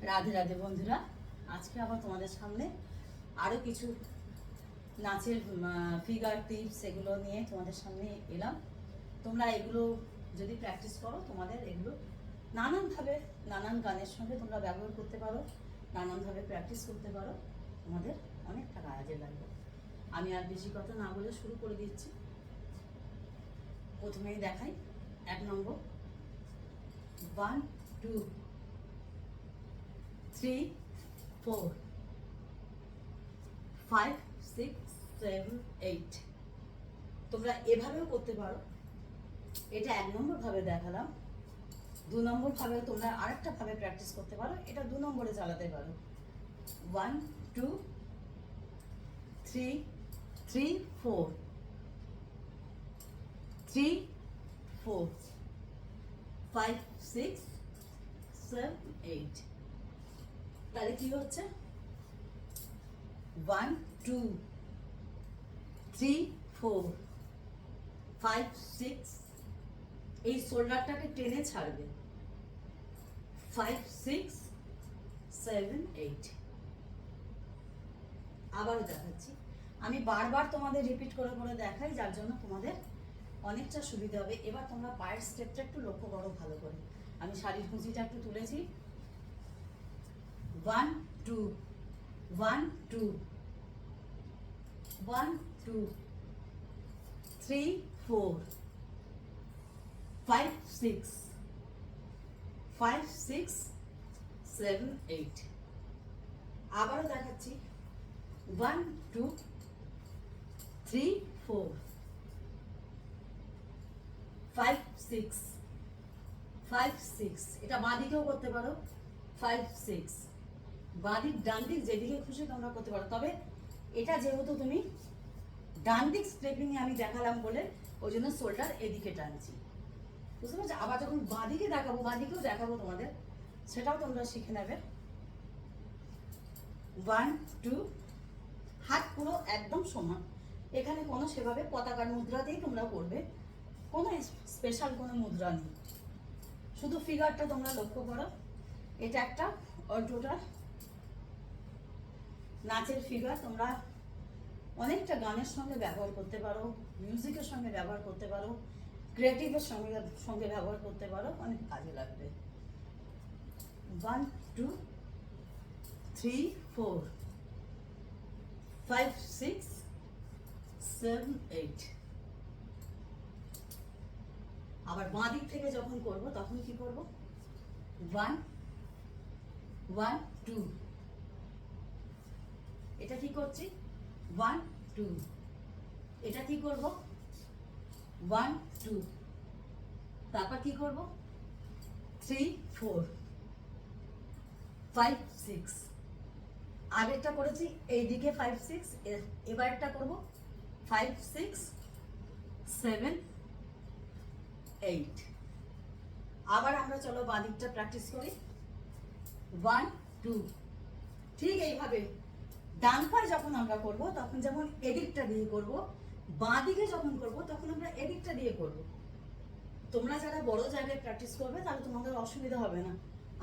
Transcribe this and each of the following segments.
রাধে রাধে বন্ধুরা, আজকে আবার তোমাদের সামনে আরও কিছু নাচের ফিগার টিপস এগুলো নিয়ে তোমাদের সামনে এলাম। তোমরা এগুলো যদি প্র্যাকটিস করো, তোমাদের এগুলো নানানভাবে নানান গানের সঙ্গে তোমরা ব্যবহার করতে পারো, নানানভাবে প্র্যাকটিস করতে পারো, তোমাদের অনেকটা কাজে লাগবে। আমি আর বেশি কথা না বলে শুরু করে দিচ্ছি। প্রথমেই দেখাই 1 নম্বর, 1 2 3 4 5 6 7 8। তোমরা এভাবেও করতে পারো। এটা 1 নম্বর ভাবে দেখালাম। 2 নম্বর ভাবে তোমরা আরেকটা ভাবে প্র্যাকটিস করতে পারো, এটা 2 নম্বরে চালাতে পারো। 1 2 3 3 4 3 4 5 6 7 8। তাহলে কি হচ্ছে? 1 2 3 4 5 6, এই শোল্ডারটাকে টেনে ছাড়বে। 5 6 7 8। আবারও দেখাচ্ছি, আমি বারবার তোমাদের রিপিট করে করে দেখাই, যার জন্য তোমাদের অনেকটা সুবিধা হবে। এবার তোমরা পায়ের স্টেপটা একটু লক্ষ্য করো ভালো করে। আমি শাড়ির কুঁচিটা একটু তুলেছি। 1 2 1 2 1 2 3 4 5 6 5 6 7 8। আবারও দেখাচ্ছি, 1 2 3 4 5 6 5 6। এটা বাঁ দিকেও করতে পারো। 5 6, বাঁ দিক ডান দিক যেদিকে খুশি তোমরা করতে পারো। তবে এটা যেহেতু তুমি ডান দিক স্টেপিং আমি দেখালাম বলে ওই জন্য শোল্ডার এদিকে টানছি, বুঝতে পারছো? আবার যখন বাঁ দিকে দেখাবো, বাঁ দিকেও দেখাবো তোমাদের, সেটাও তোমরা শিখে নেবে। 1 2, হাত পুরো একদম সমান। এখানে কোনো সেভাবে পতাকার মুদ্রাতেই তোমরা করবে, কোনো স্পেশাল কোনো মুদ্রা নেই। শুধু ফিগারটা তোমরা লক্ষ্য করো। এটা একটা অল্টোটার নাচের ফিগার। তোমরা অনেকটা গানের সঙ্গে ব্যবহার করতে পারো, মিউজিকের সঙ্গে ব্যবহার করতে পারো, ক্রিয়েটিভের সঙ্গে ব্যবহার করতে পারো, অনেক কাজে লাগবে। 1 2 3 4 5 6 7 8। আবার বাঁ দিক থেকে যখন করব তখন কি করব? 1 1 2। এটা কি করছি? 1 2। এটা কি করব? 1 2। তারপর কি করব? 3 4 5 6। আগেরটা করেছি এইদিকে 5 6, এবার একটা করব 5 6 7 8। আবার আমরা চলো বাঁ দিকটা প্র্যাকটিস করি। 1 2। ঠিক এইভাবে ডান পায়ে যখন আমরা করব তখন যেমন এদিকটা দিয়ে করব, বাঁ দিকে যখন করব তখন আমরা এদিকটা দিয়ে করব। তোমরা যারা বড় জায়গায় প্র্যাকটিস করবে তাহলে তোমাদের অসুবিধা হবে না।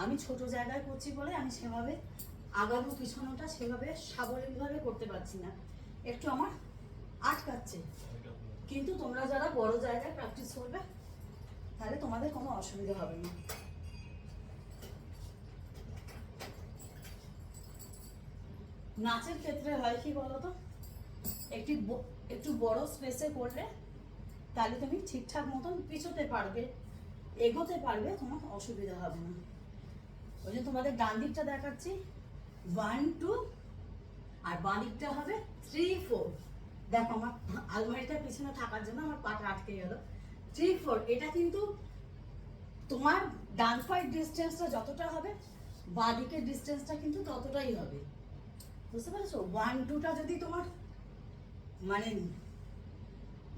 আমি ছোট জায়গায় করছি বলে আমি সেভাবে আগানো পিছনোটা সেভাবে সাবলীলভাবে করতে পারছি না, একটু আমার আটকাচ্ছে। কিন্তু তোমরা যারা বড় জায়গায় প্র্যাকটিস করবে তাহলে তোমাদের কোনো অসুবিধা হবে না। নাচের ক্ষেত্রে হয় কি বলতো, একটু বড় স্পেসে করলে তাহলে তুমি ঠিকঠাক মতন পিছোতে পারবে, এগোতে পারবে, তোমার অসুবিধা হবে না। ওই জন্য তোমাদের ডান দিকটা দেখাচ্ছি 1 2, আর বাঁ দিকটা হবে 3 4। দেখো আমার আলমারিটার পিছনে থাকার জন্য আমার পাটা আটকে গেল। 3 4। এটা কিন্তু তোমার ডান পায়ের ডিস্টেন্সটা যতটা হবে, বাঁ দিকের ডিস্টেন্সটা কিন্তু ততটাই হবে, বুঝতে পারছো? 1 2টা যদি তোমার মানে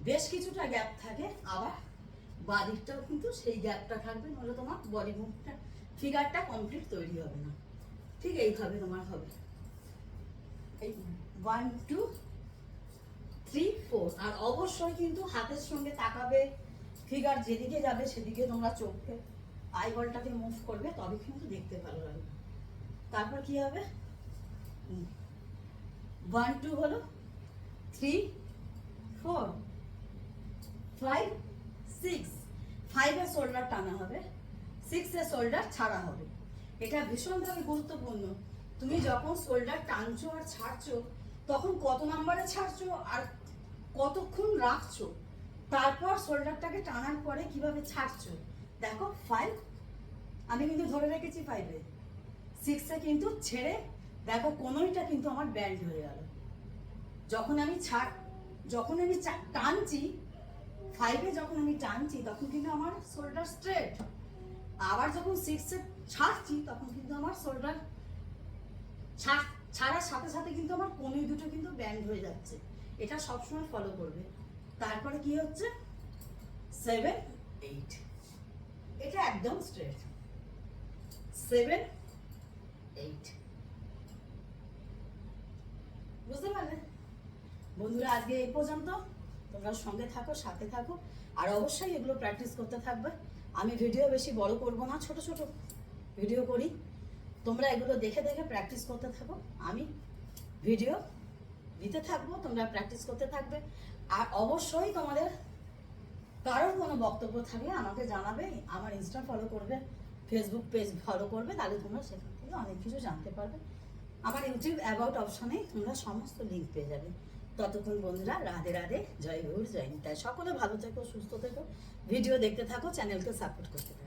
বেশ কিছুটা গ্যাপ থাকে, আবার বাঁ দিকটাও কিন্তু সেই গ্যাপটা থাকবে, নাহলে তোমার বডি মুভটা ফিগারটা কমপ্লিট তৈরি হবে না। ঠিক এইভাবে তোমার হবে। এই 1 2 3 4। আর অবশ্যই কিন্তু হাতের সঙ্গে তাকাবে, ফিগার যেদিকে যাবে সেদিকে তোমরা চোখকে আইবলটাকে মুভ করবে, তবে কিন্তু দেখতে ভালো লাগবে। তারপর কি হবে 1 2 হলো 3 4 5 6 5 এর শোল্ডার টানা হবে 6 এর শোল্ডার ছাড়া হবে। এটা ভীষণভাবে গুরুত্বপূর্ণ। তুমি যখন শোল্ডার টানছো আর ছাড়ছো তখন কত নাম্বারে ছাড়ছো আর কতক্ষণ রাখছো, তারপর শোল্ডারটাকে টানার পরে কিভাবে ছাড়ছো। দেখো 5 আমি কিন্তু ধরে রেখেছি 5-এ, 6-এ কিন্তু ছেড়ে দেখো কোনোইটা কিন্তু আমার ব্যান্ড হয়ে গেল। যখন আমি টানছি 5-এ, যখন আমি টানছি তখন কিন্তু আমার শোল্ডার স্ট্রেট, আবার যখন 6-এ ছাড়ছি তখন কিন্তু আমার শোল্ডার ছাড়ার সাথে সাথে কিন্তু আমার কোনোই দুটো কিন্তু ব্যান্ড হয়ে যাচ্ছে। এটা সবসময় ফলো করবে। তারপরে কি হচ্ছে 7 8, এটা একদম স্ট্রেট 7 8। বুঝতে পারলে বন্ধুরা? আজকে এই পর্যন্ত। তোমরা সঙ্গে থাকো, সাথে থাকো, আর অবশ্যই এগুলো প্র্যাকটিস করতে থাকবে। আমি ভিডিও বেশি বড় করব না, ছোট ছোট ভিডিও করি। তোমরা এগুলো দেখে দেখে প্র্যাকটিস করতে থাকো, আমি ভিডিও দিতে থাকবো, তোমরা প্র্যাকটিস করতে থাকবে। আর অবশ্যই তোমাদের কারোর কোনো বক্তব্য থাকলে আমাকে জানাবে, আমার ইনস্টা ফলো করবে, ফেসবুক পেজ ফলো করবে, তাহলে তোমরা সেখান থেকে অনেক কিছু জানতে পারবে। আমার ইউটিউব অ্যাবাউট অপশনে তোমরা সমস্ত লিঙ্ক পেয়ে যাবে। ততক্ষণ বন্ধুরা, রাধে রাধে, জয় গৌর, জয় নিতাই। সকলে ভালো থেকো, সুস্থ থেকো, ভিডিও দেখতে থাকো, চ্যানেলকে সাপোর্ট করতে থাকো।